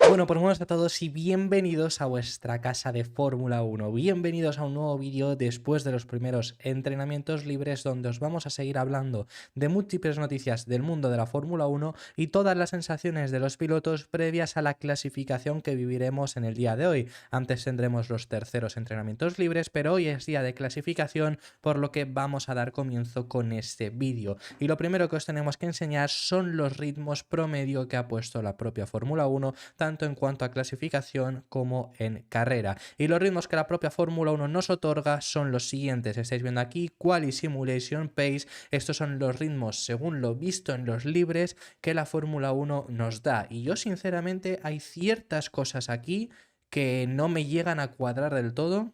Bueno, pues buenas a todos y bienvenidos a vuestra casa de Fórmula 1. Bienvenidos a un nuevo vídeo después de los primeros entrenamientos libres donde os vamos a seguir hablando de múltiples noticias del mundo de la Fórmula 1 y todas las sensaciones de los pilotos previas a la clasificación que viviremos en el día de hoy. Antes tendremos los terceros entrenamientos libres, pero hoy es día de clasificación, por lo que vamos a dar comienzo con este vídeo. Y lo primero que os tenemos que enseñar son los ritmos promedio que ha puesto la propia Fórmula 1, tanto en cuanto a clasificación como en carrera. Y los ritmos que la propia Fórmula 1 nos otorga son los siguientes. Estáis viendo aquí Quali Simulation Pace. Estos son los ritmos según lo visto en los libres que la Fórmula 1 nos da. Y yo sinceramente hay ciertas cosas aquí que no me llegan a cuadrar del todo.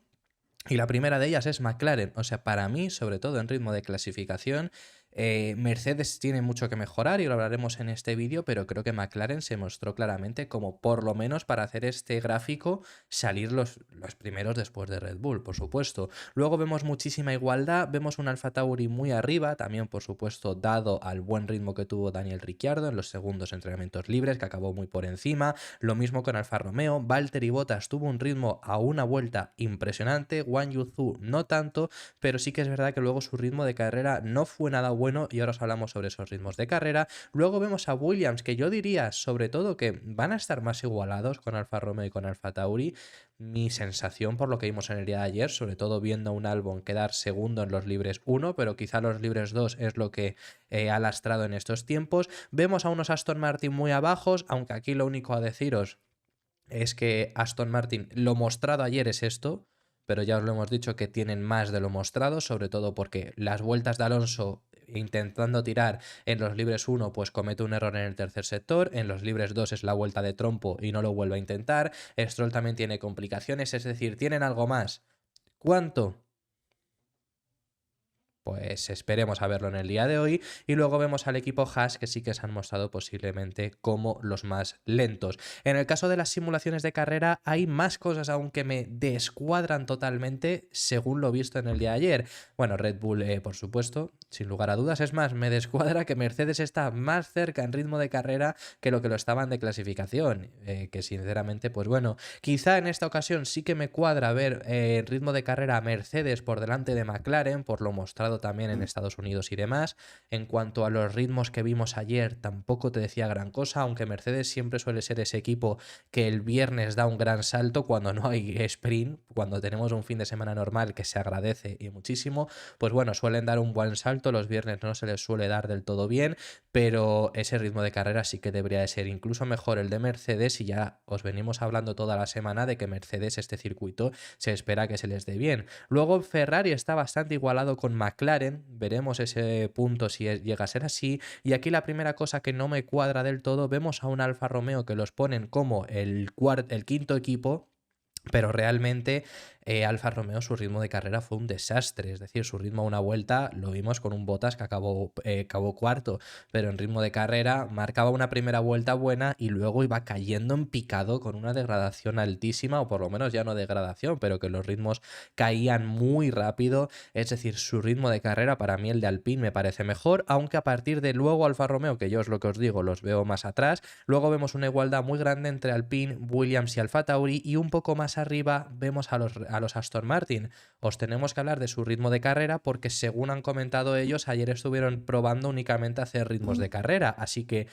Y la primera de ellas es McLaren. O sea, para mí, sobre todo en ritmo de clasificación, Mercedes tiene mucho que mejorar y lo hablaremos en este vídeo, pero creo que McLaren se mostró claramente como, por lo menos para hacer este gráfico, salir los primeros después de Red Bull, por supuesto. Luego vemos muchísima igualdad, vemos un Alfa Tauri muy arriba, también por supuesto dado al buen ritmo que tuvo Daniel Ricciardo en los segundos entrenamientos libres, que acabó muy por encima. Lo mismo con Alfa Romeo, Valtteri Bottas tuvo un ritmo a una vuelta impresionante, Wang Yuzu no tanto, pero sí que es verdad que luego su ritmo de carrera no fue nada bueno y ahora os hablamos sobre esos ritmos de carrera. Luego vemos a Williams, que yo diría sobre todo que van a estar más igualados con Alfa Romeo y con Alfa Tauri. Mi sensación por lo que vimos en el día de ayer, sobre todo viendo a un Albon quedar segundo en los libres 1, pero quizá los libres 2 es lo que ha lastrado en estos tiempos. Vemos a unos Aston Martin muy abajos, aunque aquí lo único a deciros es que Aston Martin, lo mostrado ayer es esto, pero ya os lo hemos dicho que tienen más de lo mostrado, sobre todo porque las vueltas de Alonso intentando tirar en los libres 1 pues comete un error en el tercer sector, en los libres 2 es la vuelta de trompo y no lo vuelve a intentar, Stroll también tiene complicaciones, es decir, tienen algo más. ¿Cuánto? Pues esperemos a verlo en el día de hoy. Y luego vemos al equipo Haas, que sí que se han mostrado posiblemente como los más lentos. En el caso de las simulaciones de carrera hay más cosas aún que me descuadran totalmente según lo visto en el día de ayer. Bueno, Red Bull, por supuesto, sin lugar a dudas. Es más, me descuadra que Mercedes está más cerca en ritmo de carrera que lo estaban de clasificación. Que sinceramente, pues bueno, quizá en esta ocasión sí que me cuadra ver ritmo de carrera a Mercedes por delante de McLaren, por lo mostrado también en Estados Unidos y demás. En cuanto a los ritmos que vimos ayer, tampoco te decía gran cosa, aunque Mercedes siempre suele ser ese equipo que el viernes da un gran salto cuando no hay sprint, cuando tenemos un fin de semana normal, que se agradece y muchísimo, pues bueno, suelen dar un buen salto, los viernes no se les suele dar del todo bien, pero ese ritmo de carrera sí que debería de ser incluso mejor el de Mercedes, y ya os venimos hablando toda la semana de que Mercedes este circuito se espera que se les dé bien. Luego Ferrari está bastante igualado con McLaren, veremos ese punto si llega a ser así. Y aquí la primera cosa que no me cuadra del todo, vemos a un Alfa Romeo que los ponen como el quinto equipo, pero realmente Alfa Romeo, su ritmo de carrera fue un desastre. Es decir, su ritmo a una vuelta lo vimos con un Bottas que acabó cuarto, pero en ritmo de carrera marcaba una primera vuelta buena y luego iba cayendo en picado con una degradación altísima, o por lo menos ya no degradación, pero que los ritmos caían muy rápido. Es decir, su ritmo de carrera, para mí el de Alpine me parece mejor, aunque a partir de luego Alfa Romeo, que yo es lo que os digo, los veo más atrás. Luego vemos una igualdad muy grande entre Alpine, Williams y Alfa Tauri, y un poco más arriba vemos a los Aston Martin. Os tenemos que hablar de su ritmo de carrera porque, según han comentado ellos, ayer estuvieron probando únicamente hacer ritmos de carrera, así que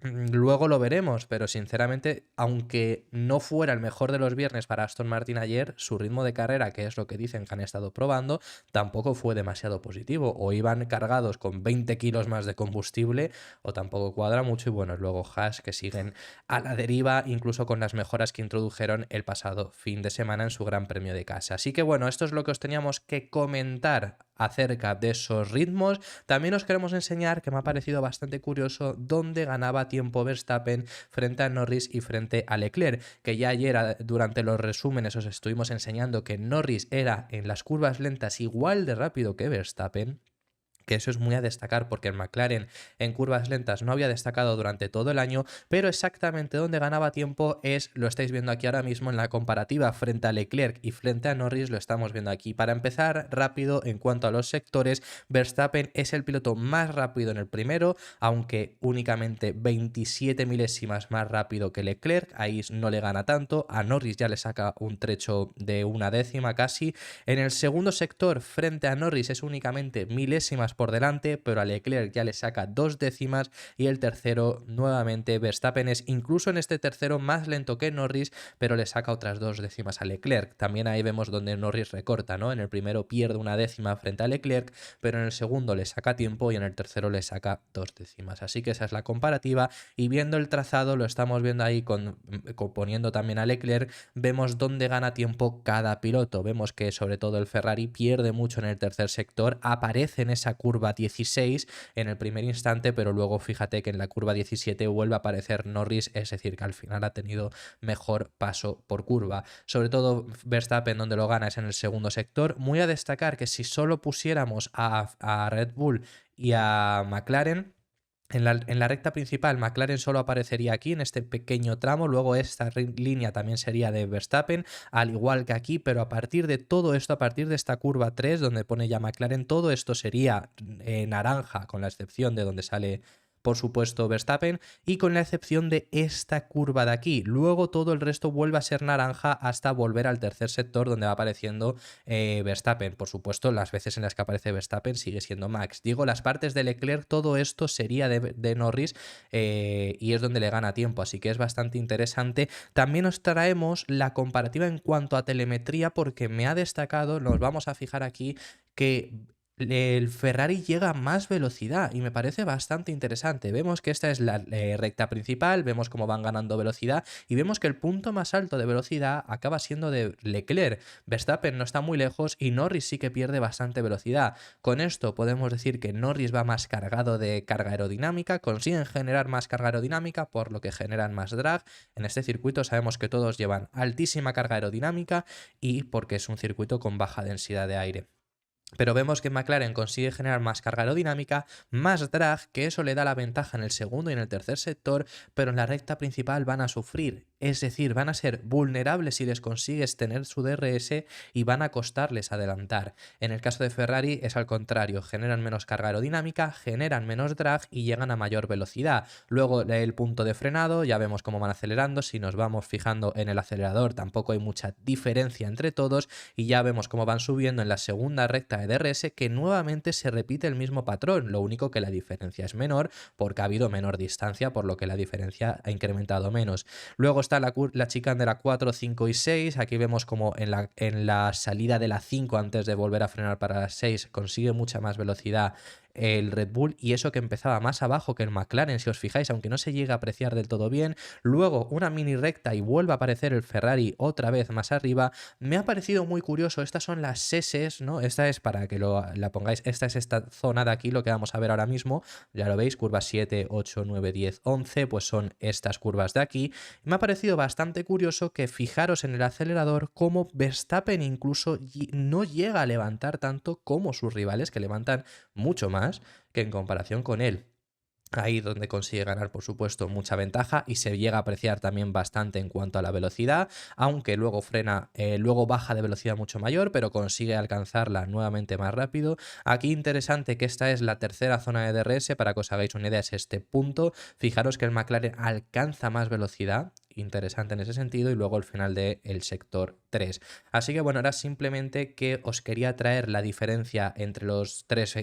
luego lo veremos, pero sinceramente, aunque no fuera el mejor de los viernes para Aston Martin ayer, su ritmo de carrera, que es lo que dicen que han estado probando, tampoco fue demasiado positivo. O iban cargados con 20 kilos más de combustible, o tampoco cuadra mucho. Y bueno, luego Haas, que siguen a la deriva, incluso con las mejoras que introdujeron el pasado fin de semana en su Gran Premio de casa. Así que bueno, esto es lo que os teníamos que comentar acerca de esos ritmos. También os queremos enseñar, que me ha parecido bastante curioso, dónde ganaba tiempo Verstappen frente a Norris y frente a Leclerc, que ya ayer durante los resúmenes os estuvimos enseñando que Norris era en las curvas lentas igual de rápido que Verstappen, que eso es muy a destacar porque el McLaren en curvas lentas no había destacado durante todo el año, pero exactamente donde ganaba tiempo es, lo estáis viendo aquí ahora mismo en la comparativa frente a Leclerc y frente a Norris, lo estamos viendo aquí. Para empezar rápido en cuanto a los sectores, Verstappen es el piloto más rápido en el primero, aunque únicamente 27 milésimas más rápido que Leclerc, ahí no le gana tanto, a Norris ya le saca un trecho de una décima casi. En el segundo sector frente a Norris es únicamente milésimas por delante, pero a Leclerc ya le saca 2 décimas, y el tercero nuevamente Verstappen es incluso en este tercero más lento que Norris, pero le saca otras 2 décimas a Leclerc. También ahí vemos donde Norris recorta, ¿no? En el primero pierde una décima frente a Leclerc, pero en el segundo le saca tiempo y en el tercero le saca 2 décimas. Así que esa es la comparativa, y viendo el trazado lo estamos viendo ahí poniendo también a Leclerc, vemos dónde gana tiempo cada piloto. Vemos que sobre todo el Ferrari pierde mucho en el tercer sector, aparece en esa curva 16 en el primer instante, pero luego fíjate que en la curva 17 vuelve a aparecer Norris, es decir, que al final ha tenido mejor paso por curva. Sobre todo Verstappen donde lo gana es en el segundo sector. Muy a destacar que si solo pusiéramos a Red Bull y a McLaren, en la recta principal, McLaren solo aparecería aquí en este pequeño tramo, luego esta línea también sería de Verstappen, al igual que aquí, pero a partir de todo esto, a partir de esta curva 3, donde pone ya McLaren, todo esto sería naranja, con la excepción de donde sale, por supuesto, Verstappen, y con la excepción de esta curva de aquí. Luego todo el resto vuelve a ser naranja hasta volver al tercer sector, donde va apareciendo Verstappen. Por supuesto, las veces en las que aparece Verstappen sigue siendo Max. Digo, las partes de Leclerc, todo esto sería de Norris, y es donde le gana tiempo, así que es bastante interesante. También os traemos la comparativa en cuanto a telemetría, porque me ha destacado, nos vamos a fijar aquí, que el Ferrari llega a más velocidad y me parece bastante interesante. Vemos que esta es la recta principal, vemos cómo van ganando velocidad y vemos que el punto más alto de velocidad acaba siendo de Leclerc. Verstappen no está muy lejos y Norris sí que pierde bastante velocidad. Con esto podemos decir que Norris va más cargado de carga aerodinámica, consiguen generar más carga aerodinámica, por lo que generan más drag. En este circuito sabemos que todos llevan altísima carga aerodinámica y porque es un circuito con baja densidad de aire. Pero vemos que McLaren consigue generar más carga aerodinámica, más drag, que eso le da la ventaja en el segundo y en el tercer sector, pero en la recta principal van a sufrir. Es decir, van a ser vulnerables si les consigues tener su DRS y van a costarles adelantar. En el caso de Ferrari es al contrario, generan menos carga aerodinámica, generan menos drag y llegan a mayor velocidad. Luego el punto de frenado, ya vemos cómo van acelerando, si nos vamos fijando en el acelerador tampoco hay mucha diferencia entre todos y ya vemos cómo van subiendo en la segunda recta de DRS, que nuevamente se repite el mismo patrón, lo único que la diferencia es menor porque ha habido menor distancia, por lo que la diferencia ha incrementado menos. Luego está la chicane de la 4, 5 y 6, aquí vemos como en la salida de la 5 antes de volver a frenar para la 6 consigue mucha más velocidad el Red Bull, y eso que empezaba más abajo que el McLaren, si os fijáis, aunque no se llega a apreciar del todo bien. Luego una mini recta y vuelve a aparecer el Ferrari otra vez más arriba. Me ha parecido muy curioso, estas son las S, ¿no? Esta es para que la pongáis, esta es esta zona de aquí, lo que vamos a ver ahora mismo, ya lo veis, curvas 7, 8, 9, 10, 11, pues son estas curvas de aquí. Me ha parecido bastante curioso que fijaros en el acelerador cómo Verstappen incluso no llega a levantar tanto como sus rivales, que levantan mucho más que en comparación con él. Ahí donde consigue ganar, por supuesto, mucha ventaja y se llega a apreciar también bastante en cuanto a la velocidad, aunque luego frena, luego baja de velocidad mucho mayor, pero consigue alcanzarla nuevamente más rápido. Aquí interesante que esta es la tercera zona de DRS, para que os hagáis una idea, es este punto. Fijaros que el McLaren alcanza más velocidad, interesante en ese sentido, y luego el final del sector 3. Así que bueno, era simplemente que os quería traer la diferencia entre los tres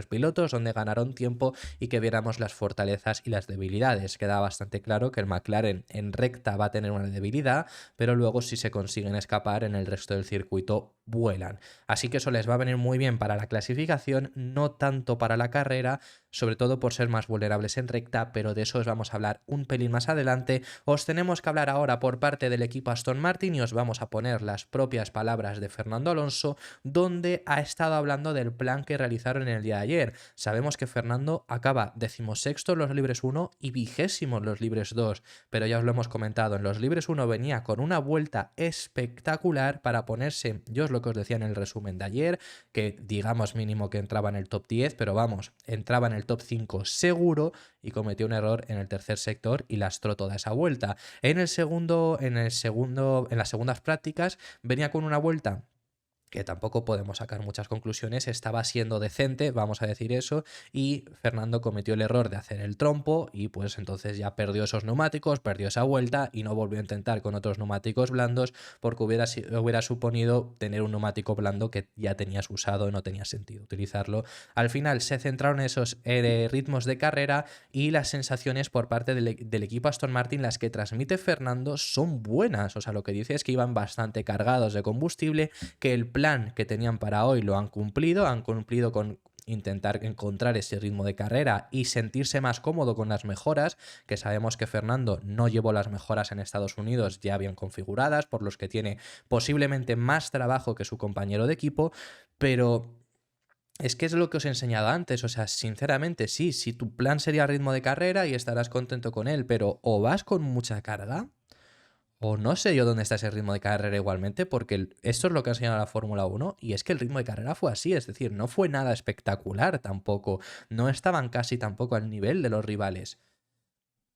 pilotos, donde ganaron tiempo y que viéramos las fortalezas y las debilidades. Queda bastante claro que el McLaren en recta va a tener una debilidad, pero luego si se consiguen escapar en el resto del circuito vuelan. Así que eso les va a venir muy bien para la clasificación, no tanto para la carrera, sobre todo por ser más vulnerables en recta, pero de eso os vamos a hablar un pelín más adelante. Os tenemos que hablar ahora por parte del equipo Aston Martin y os vamos a poner las propias palabras de Fernando Alonso, donde ha estado hablando del plan que realizaron en el día de ayer. Sabemos que Fernando acaba 16º en los libres 1 y 20º en los libres 2, pero ya os lo hemos comentado, en los libres 1 venía con una vuelta espectacular para ponerse, yo os lo que os decía en el resumen de ayer, que digamos mínimo que entraba en el top 10, pero vamos, entraba en el top 5 seguro y cometió un error en el tercer sector y lastró toda esa vuelta. En las segundas prácticas venía con una vuelta que tampoco podemos sacar muchas conclusiones, estaba siendo decente, vamos a decir eso, y Fernando cometió el error de hacer el trompo y pues entonces ya perdió esos neumáticos, perdió esa vuelta y no volvió a intentar con otros neumáticos blandos porque hubiera suponido tener un neumático blando que ya tenías usado y no tenía sentido utilizarlo. Al final se centraron en esos ritmos de carrera y las sensaciones por parte del equipo Aston Martin, las que transmite Fernando, son buenas. O sea, lo que dice es que iban bastante cargados de combustible, que el plan que tenían para hoy lo han cumplido con intentar encontrar ese ritmo de carrera y sentirse más cómodo con las mejoras, que sabemos que Fernando no llevó las mejoras en Estados Unidos ya bien configuradas, por los que tiene posiblemente más trabajo que su compañero de equipo, pero es que es lo que os he enseñado antes, o sea, sinceramente sí, si tu plan sería ritmo de carrera y estarás contento con él, pero o vas con mucha carga o no sé yo dónde está ese ritmo de carrera igualmente, porque esto es lo que ha enseñado la Fórmula 1 y es que el ritmo de carrera fue así, es decir, no fue nada espectacular tampoco, no estaban casi tampoco al nivel de los rivales.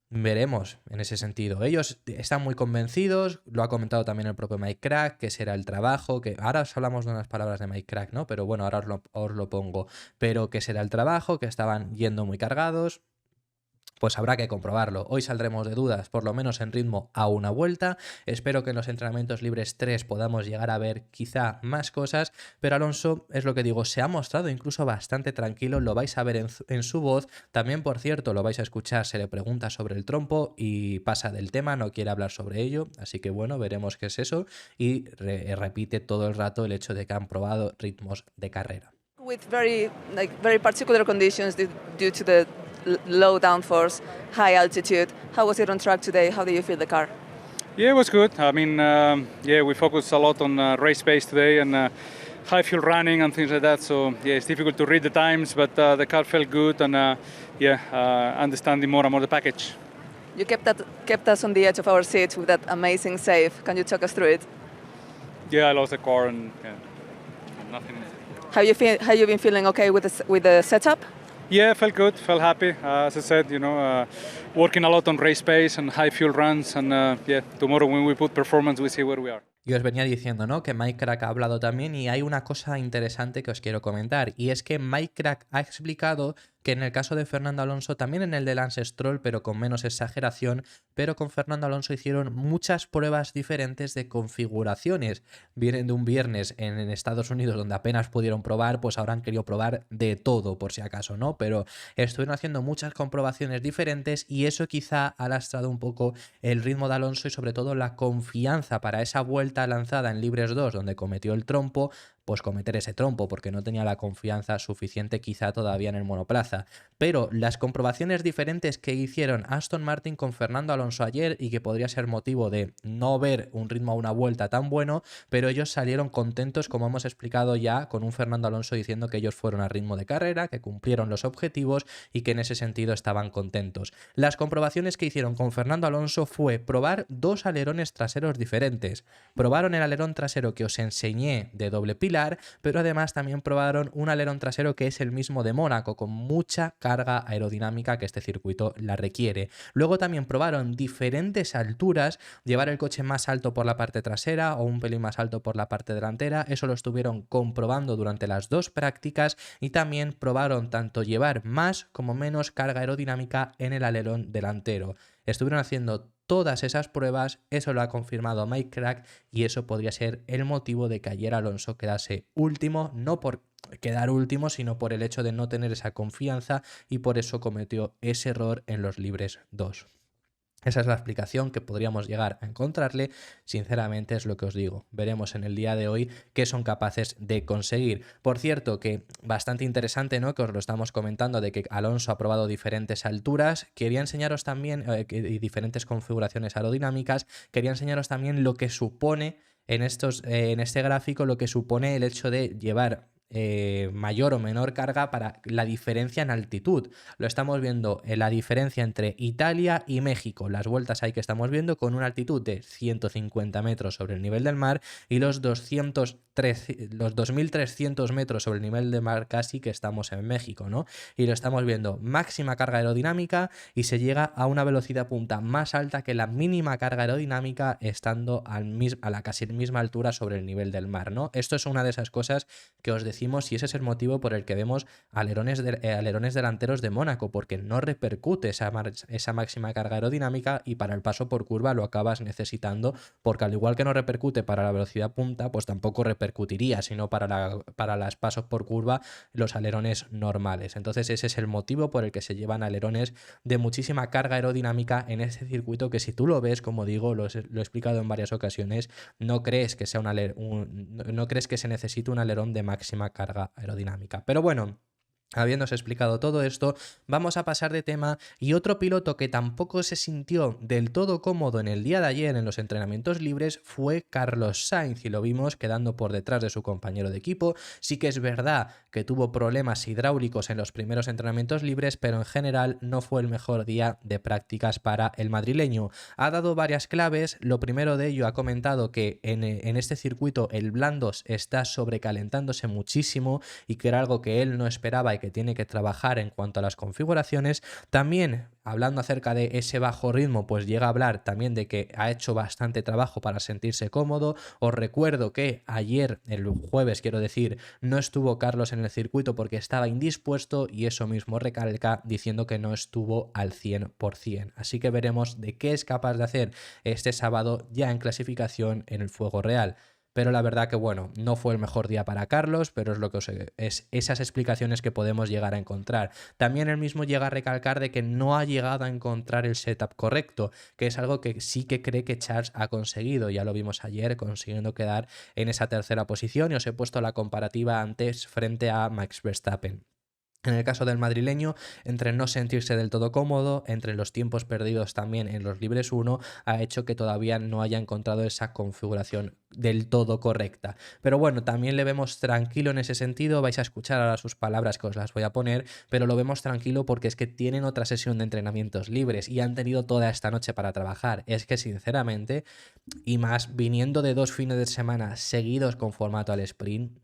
Veremos en ese sentido. Ellos están muy convencidos, lo ha comentado también el propio Mike Crack, que será el trabajo, que ahora os hablamos de unas palabras de Mike Crack, ¿no? Pero bueno, ahora os lo pongo. Pero que será el trabajo, que estaban yendo muy cargados. Pues habrá que comprobarlo. Hoy saldremos de dudas, por lo menos en ritmo a una vuelta. Espero que en los entrenamientos libres 3 podamos llegar a ver quizá más cosas, pero Alonso, es lo que digo, se ha mostrado incluso bastante tranquilo, lo vais a ver en su voz. También, por cierto, lo vais a escuchar, se le pregunta sobre el trompo y pasa del tema, no quiere hablar sobre ello, así que bueno, veremos qué es eso y repite todo el rato el hecho de que han probado ritmos de carrera. With very particular conditions due to the low downforce, high altitude. How was it on track today? How did you feel the car? Yeah, it was good. I mean, yeah, we focused a lot on race pace today and high fuel running and things like that. So yeah, it's difficult to read the times, but the car felt good and understanding more and more the package. You kept us on the edge of our seats with that amazing save. Can you talk us through it? Yeah, I lost the car and nothing. Have you been feeling okay with the setup? Yeah, felt good, felt happy. As I said, working a lot on race pace and high fuel runs, and tomorrow when we put performance, we see where we are. Y os venía diciendo, ¿no?, que Mike Crack ha hablado también y hay una cosa interesante que os quiero comentar, y es que Mike Crack ha explicado que en el caso de Fernando Alonso, también en el de Lance Stroll, pero con menos exageración, pero con Fernando Alonso hicieron muchas pruebas diferentes de configuraciones. Vienen de un viernes en Estados Unidos donde apenas pudieron probar, pues ahora han querido probar de todo, por si acaso, ¿no? Pero estuvieron haciendo muchas comprobaciones diferentes y eso quizá ha lastrado un poco el ritmo de Alonso y sobre todo la confianza para esa vuelta lanzada en Libres 2 donde cometió el trompo, pues cometer ese trompo, porque no tenía la confianza suficiente quizá todavía en el monoplaza. Pero las comprobaciones diferentes que hicieron Aston Martin con Fernando Alonso ayer y que podría ser motivo de no ver un ritmo a una vuelta tan bueno, pero ellos salieron contentos, como hemos explicado ya, con un Fernando Alonso diciendo que ellos fueron a ritmo de carrera, que cumplieron los objetivos y que en ese sentido estaban contentos. Las comprobaciones que hicieron con Fernando Alonso fue probar dos alerones traseros diferentes. Probaron el alerón trasero que os enseñé de doble pilar, pero además también probaron un alerón trasero que es el mismo de Mónaco, con mucha carga aerodinámica que este circuito la requiere. Luego también probaron diferentes alturas, llevar el coche más alto por la parte trasera o un pelín más alto por la parte delantera, eso lo estuvieron comprobando durante las dos prácticas, y también probaron tanto llevar más como menos carga aerodinámica en el alerón delantero. Estuvieron haciendo todas esas pruebas, eso lo ha confirmado Mike Crack y eso podría ser el motivo de que ayer Alonso quedase último, no por quedar último, sino por el hecho de no tener esa confianza y por eso cometió ese error en los libres 2. Esa es la explicación que podríamos llegar a encontrarle. Sinceramente es lo que os digo. Veremos en el día de hoy qué son capaces de conseguir. Por cierto, que bastante interesante, ¿no?, que os lo estamos comentando, de que Alonso ha probado diferentes alturas. Quería enseñaros también diferentes configuraciones aerodinámicas. Quería enseñaros también lo que supone en este gráfico, lo que supone el hecho de llevar mayor o menor carga para la diferencia en altitud. Lo estamos viendo en la diferencia entre Italia y México, las vueltas ahí que estamos viendo con una altitud de 150 metros sobre el nivel del mar y los 2.300 metros sobre el nivel del mar casi que estamos en México, ¿no? Y lo estamos viendo máxima carga aerodinámica y se llega a una velocidad punta más alta que la mínima carga aerodinámica estando a la casi misma altura sobre el nivel del mar, ¿no? Esto es una de esas cosas que os decimos y ese es el motivo por el que vemos alerones delanteros de Mónaco, porque no repercute esa máxima carga aerodinámica y para el paso por curva lo acabas necesitando, porque al igual que no repercute para la velocidad punta, pues tampoco repercutiría, sino para los pasos por curva los alerones normales. Entonces ese es el motivo por el que se llevan alerones de muchísima carga aerodinámica en este circuito que si tú lo ves, como digo, lo he explicado en varias ocasiones, no crees que sea no crees que se necesite un alerón de máxima carga aerodinámica. Pero bueno, habiéndose explicado todo esto, vamos a pasar de tema y otro piloto que tampoco se sintió del todo cómodo en el día de ayer en los entrenamientos libres fue Carlos Sainz y lo vimos quedando por detrás de su compañero de equipo. Sí que es verdad que tuvo problemas hidráulicos en los primeros entrenamientos libres, pero en general no fue el mejor día de prácticas para el madrileño. Ha dado varias claves, lo primero de ello ha comentado que en este circuito el Blandos está sobrecalentándose muchísimo y que era algo que él no esperaba y que tiene que trabajar en cuanto a las configuraciones. También, hablando acerca de ese bajo ritmo, pues llega a hablar también de que ha hecho bastante trabajo para sentirse cómodo. Os recuerdo que ayer, el jueves quiero decir, no estuvo Carlos en el circuito porque estaba indispuesto y eso mismo recalca diciendo que no estuvo al 100%. Así que veremos de qué es capaz de hacer este sábado ya en clasificación en el fuego real. Pero la verdad que bueno, no fue el mejor día para Carlos, pero es lo que es esas explicaciones que podemos llegar a encontrar. También él mismo llega a recalcar de que no ha llegado a encontrar el setup correcto, que es algo que sí que cree que Charles ha conseguido. Ya lo vimos ayer consiguiendo quedar en esa tercera posición y os he puesto la comparativa antes frente a Max Verstappen. En el caso del madrileño, entre no sentirse del todo cómodo, entre los tiempos perdidos también en los libres 1, ha hecho que todavía no haya encontrado esa configuración del todo correcta. Pero bueno, también le vemos tranquilo en ese sentido, vais a escuchar ahora sus palabras que os las voy a poner, pero lo vemos tranquilo porque es que tienen otra sesión de entrenamientos libres y han tenido toda esta noche para trabajar. Es que sinceramente, y más viniendo de 2 fines de semana seguidos con formato al sprint,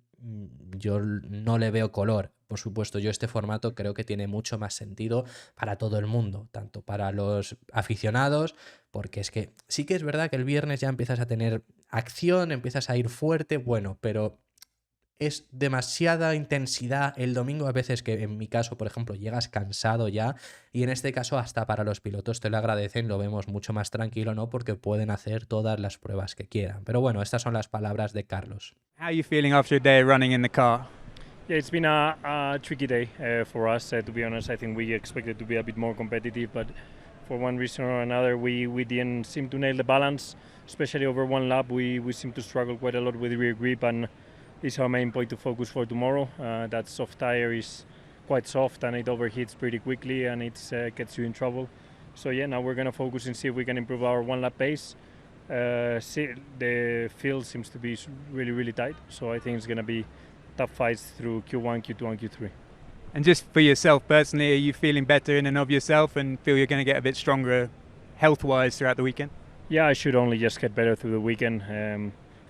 yo no le veo color. Por supuesto, yo este formato creo que tiene mucho más sentido para todo el mundo, tanto para los aficionados, porque es que sí que es verdad que el viernes ya empiezas a tener acción, empiezas a ir fuerte, bueno, pero es demasiada intensidad el domingo a veces que en mi caso, por ejemplo, llegas cansado ya y en este caso hasta para los pilotos te lo agradecen, lo vemos mucho más tranquilo, ¿no? Porque pueden hacer todas las pruebas que quieran. Pero bueno, estas son las palabras de Carlos. How are you feeling after a day running in the car? Yeah, it's been a tricky day for us. To be honest, I think we expected to be a bit more competitive, but for one reason or another, we didn't seem to nail the balance. Especially over one lap, we seem to struggle quite a lot with rear grip, and it's our main point to focus for tomorrow. That soft tire is quite soft and it overheats pretty quickly, and it gets you in trouble. So yeah, now we're going to focus and see if we can improve our one lap pace. The field seems to be really, really tight, so I think it's going to be tough fights through Q1, Q2 and Q3. And just for yourself personally, are you feeling better in and of yourself and feel you're going to get a bit stronger health-wise throughout the weekend? Yeah, I should only just get better through the weekend.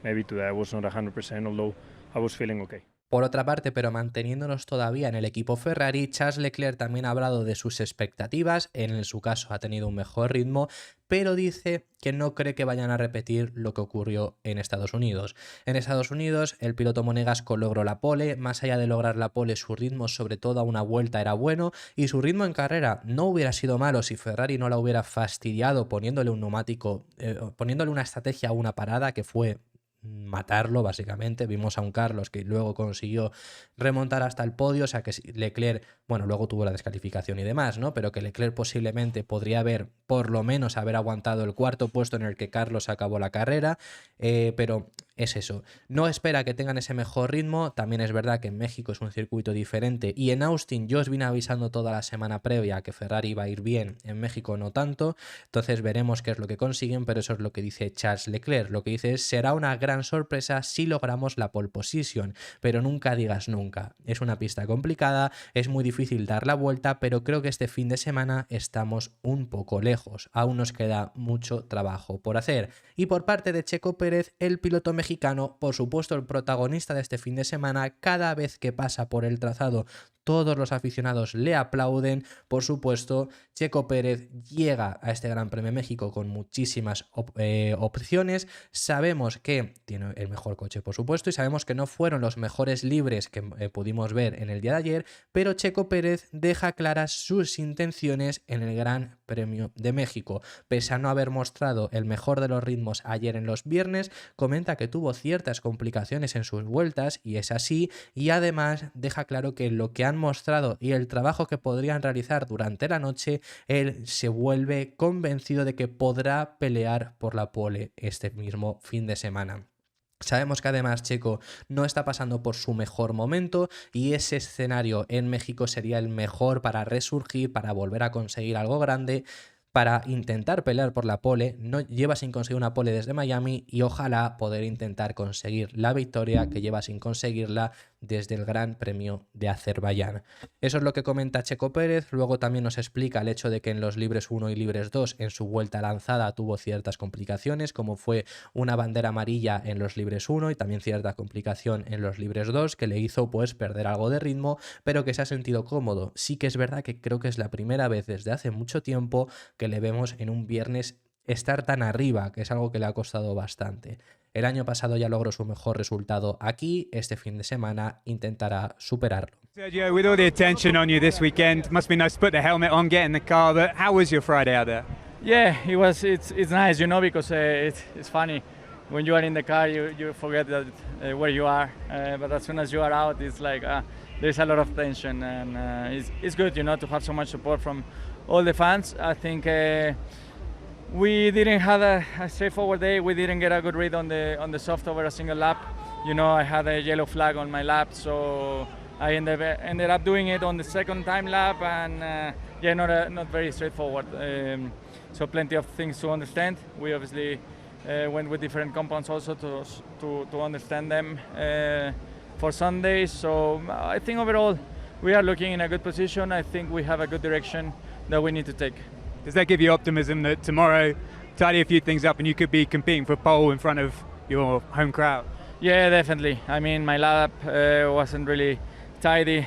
Maybe today I was not 100%, although I was feeling okay. Por otra parte, pero manteniéndonos todavía en el equipo Ferrari, Charles Leclerc también ha hablado de sus expectativas, en su caso ha tenido un mejor ritmo, pero dice que no cree que vayan a repetir lo que ocurrió en Estados Unidos. En Estados Unidos, el piloto monegasco logró la pole, más allá de lograr la pole, su ritmo sobre todo a una vuelta era bueno, y su ritmo en carrera no hubiera sido malo si Ferrari no la hubiera fastidiado poniéndole un neumático, poniéndole una estrategia a una parada que fue matarlo básicamente. Vimos a un Carlos que luego consiguió remontar hasta el podio, o sea que Leclerc, bueno, luego tuvo la descalificación y demás, ¿no? Pero que Leclerc posiblemente podría haber, por lo menos haber aguantado el cuarto puesto en el que Carlos acabó la carrera, pero es eso. No espera que tengan ese mejor ritmo. También es verdad que en México es un circuito diferente y en Austin yo os vine avisando toda la semana previa que Ferrari iba a ir bien, en México no tanto. Entonces veremos qué es lo que consiguen, pero eso es lo que dice Charles Leclerc. Lo que dice es: será una gran sorpresa si logramos la pole position, pero nunca digas nunca. Es una pista complicada, es muy difícil dar la vuelta, pero creo que este fin de semana estamos un poco lejos. Aún nos queda mucho trabajo por hacer. Y por parte de Checo Pérez, el piloto mexicano, por supuesto el protagonista de este fin de semana, cada vez que pasa por el trazado todos los aficionados le aplauden. Por supuesto, Checo Pérez llega a este Gran Premio de México con muchísimas opciones. Sabemos que tiene el mejor coche, por supuesto, y sabemos que no fueron los mejores libres que pudimos ver en el día de ayer, pero Checo Pérez deja claras sus intenciones en el Gran Premio de México. Pese a no haber mostrado el mejor de los ritmos ayer en los viernes, comenta que tuvo ciertas complicaciones en sus vueltas, y es así, y además deja claro que lo que han mostrado y el trabajo que podrían realizar durante la noche, él se vuelve convencido de que podrá pelear por la pole este mismo fin de semana. Sabemos que además Checo no está pasando por su mejor momento y ese escenario en México sería el mejor para resurgir, para volver a conseguir algo grande, para intentar pelear por la pole. No lleva sin conseguir una pole desde Miami y ojalá poder intentar conseguir la victoria que lleva sin conseguirla desde el Gran Premio de Azerbaiyán. Eso es lo que comenta Checo Pérez. Luego también nos explica el hecho de que en los libres 1 y libres 2 en su vuelta lanzada tuvo ciertas complicaciones, como fue una bandera amarilla en los libres 1 y también cierta complicación en los libres 2 que le hizo pues perder algo de ritmo, pero que se ha sentido cómodo. Sí que es verdad que creo que es la primera vez desde hace mucho tiempo que le vemos en un viernes estar tan arriba, que es algo que le ha costado bastante. El año pasado ya logró su mejor resultado aquí. Este fin de semana intentará superarlo. Sergio, with all the attention on you this weekend, must be nice to put the helmet on, get in the car. But how was your Friday out there? Yeah, it was. It's nice, you know, because it's funny. When you are in the car, you forget that where you are. But as soon as you are out, it's like there's a lot of tension, and it's good, you know, to have so much support from all the fans. I think we didn't have a straightforward day. We didn't get a good read on the soft over a single lap. You know, I had a yellow flag on my lap, so I ended up doing it on the second time lap, and not very straightforward. So plenty of things to understand. We obviously went with different compounds also to understand them for Sunday. So I think overall we are looking in a good position. I think we have a good direction that we need to take. Does that give you optimism that tomorrow tidy a few things up and you could be competing for pole in front of your home crowd? Yeah, definitely. I mean, my lap wasn't really tidy.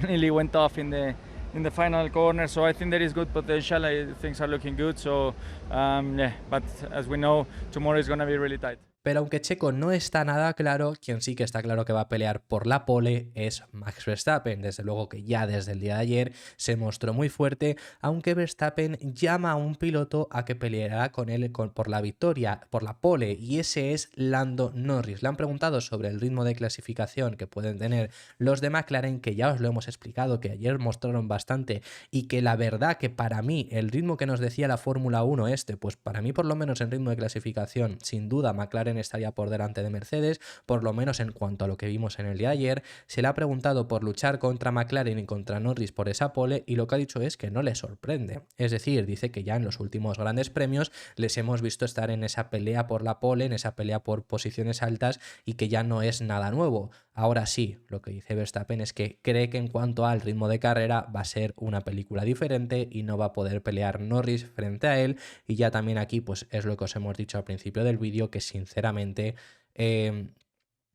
Nearly went off in the final corner, so I think there is good potential. Things are looking good. So but as we know, tomorrow is going to be really tight. Pero aunque Checo no está nada claro, quien sí que está claro que va a pelear por la pole es Max Verstappen. Desde luego que ya desde el día de ayer se mostró muy fuerte, aunque Verstappen llama a un piloto a que peleará con él por la victoria, por la pole, y ese es Lando Norris. Le han preguntado sobre el ritmo de clasificación que pueden tener los de McLaren, que ya os lo hemos explicado, que ayer mostraron bastante, y que la verdad que para mí el ritmo que nos decía la Fórmula 1 pues para mí por lo menos en ritmo de clasificación, sin duda McLaren estaría por delante de Mercedes, por lo menos en cuanto a lo que vimos en el día de ayer. Se le ha preguntado por luchar contra McLaren y contra Norris por esa pole, y lo que ha dicho es que no le sorprende. Es decir, dice que ya en los últimos grandes premios les hemos visto estar en esa pelea por la pole, en esa pelea por posiciones altas, y que ya no es nada nuevo. Ahora sí, lo que dice Verstappen es que cree que en cuanto al ritmo de carrera va a ser una película diferente y no va a poder pelear Norris frente a él. Y ya también aquí pues es lo que os hemos dicho al principio del vídeo, que sinceramente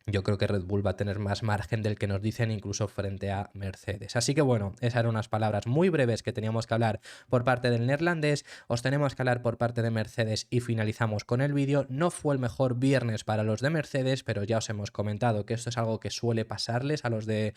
yo creo que Red Bull va a tener más margen del que nos dicen incluso frente a Mercedes. Así que bueno, esas eran unas palabras muy breves que teníamos que hablar por parte del neerlandés. Os tenemos que hablar por parte de Mercedes y finalizamos con el vídeo. No fue el mejor viernes para los de Mercedes, pero ya os hemos comentado que esto es algo que suele pasarles a los de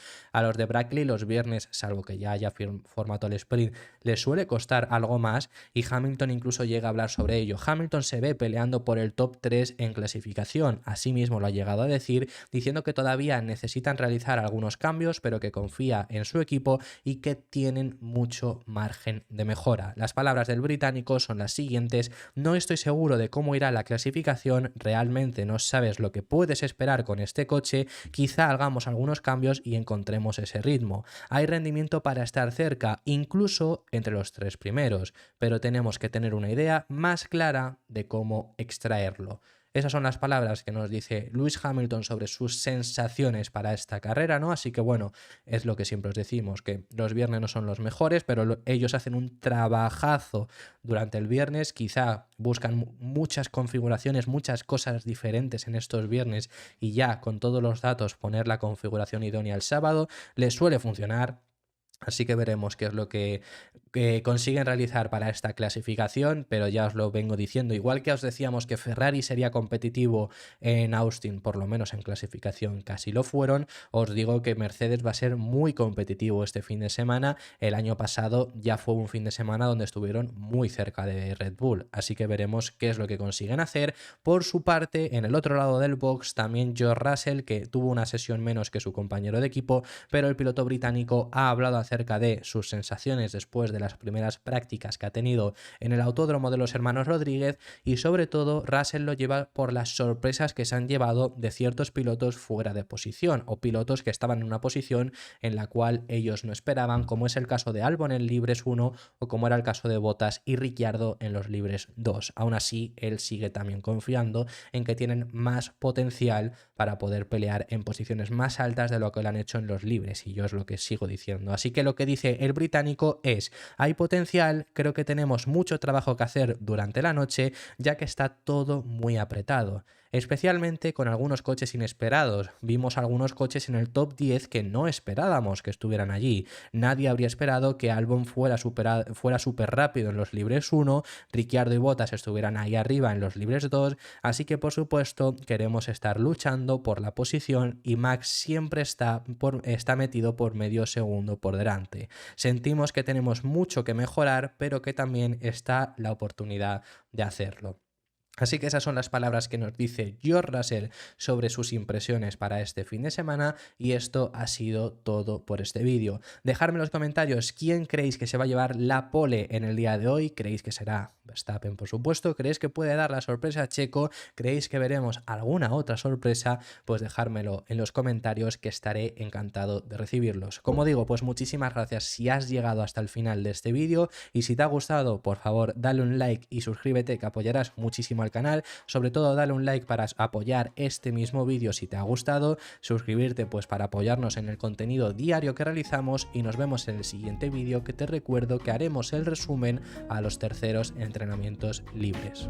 Brackley. Los viernes, salvo que ya haya formato al sprint, les suele costar algo más, y Hamilton incluso llega a hablar sobre ello. Hamilton se ve peleando por el top 3 en clasificación, así mismo lo ha llegado a decir, diciendo que todavía necesitan realizar algunos cambios, pero que confía en su equipo y que tienen mucho margen de mejora. Las palabras del británico son las siguientes: no estoy seguro de cómo irá la clasificación, realmente no sabes lo que puedes esperar con este coche, quizá hagamos algunos cambios y encontremos ese ritmo. Hay rendimiento para estar cerca, incluso entre los 3 primeros, pero tenemos que tener una idea más clara de cómo extraerlo. Esas son las palabras que nos dice Lewis Hamilton sobre sus sensaciones para esta carrera, ¿no? Así que bueno, es lo que siempre os decimos, que los viernes no son los mejores, pero ellos hacen un trabajazo durante el viernes, quizá buscan muchas configuraciones, muchas cosas diferentes en estos viernes y ya con todos los datos poner la configuración idónea el sábado, les suele funcionar. Así que veremos qué es lo que consiguen realizar para esta clasificación, pero ya os lo vengo diciendo, igual que os decíamos que Ferrari sería competitivo en Austin, por lo menos en clasificación casi lo fueron, os digo que Mercedes va a ser muy competitivo este fin de semana. El año pasado ya fue un fin de semana donde estuvieron muy cerca de Red Bull, así que veremos qué es lo que consiguen hacer. Por su parte, en el otro lado del box, también George Russell, que tuvo una sesión menos que su compañero de equipo, pero el piloto británico ha hablado acerca de sus sensaciones después de las primeras prácticas que ha tenido en el autódromo de los hermanos Rodríguez, y sobre todo Russell lo lleva por las sorpresas que se han llevado de ciertos pilotos fuera de posición o pilotos que estaban en una posición en la cual ellos no esperaban, como es el caso de Albon en libres 1 o como era el caso de Bottas y Ricciardo en los libres 2. Aún así, él sigue también confiando en que tienen más potencial para poder pelear en posiciones más altas de lo que lo han hecho en los libres, y yo es lo que sigo diciendo. Así que lo que dice el británico es: hay potencial, creo que tenemos mucho trabajo que hacer durante la noche, ya que está todo muy apretado, especialmente con algunos coches inesperados. Vimos algunos coches en el top 10 que no esperábamos que estuvieran allí. Nadie habría esperado que Albon fuera súper rápido en los libres 1, Ricciardo y Bottas estuvieran ahí arriba en los libres 2, así que por supuesto queremos estar luchando por la posición y Max siempre está metido por medio segundo por delante. Sentimos que tenemos mucho que mejorar, pero que también está la oportunidad de hacerlo. Así que esas son las palabras que nos dice George Russell sobre sus impresiones para este fin de semana, y esto ha sido todo por este vídeo. Dejadme en los comentarios quién creéis que se va a llevar la pole en el día de hoy. ¿Creéis que será Verstappen, por supuesto? ¿Creéis que puede dar la sorpresa a Checo? ¿Creéis que veremos alguna otra sorpresa? Pues dejármelo en los comentarios, que estaré encantado de recibirlos. Como digo, pues muchísimas gracias si has llegado hasta el final de este vídeo, y si te ha gustado, por favor dale un like y suscríbete, que apoyarás muchísimo al canal. Sobre todo dale un like para apoyar este mismo vídeo si te ha gustado, suscribirte pues para apoyarnos en el contenido diario que realizamos, y nos vemos en el siguiente vídeo, que te recuerdo que haremos el resumen a los terceros entrenamientos libres.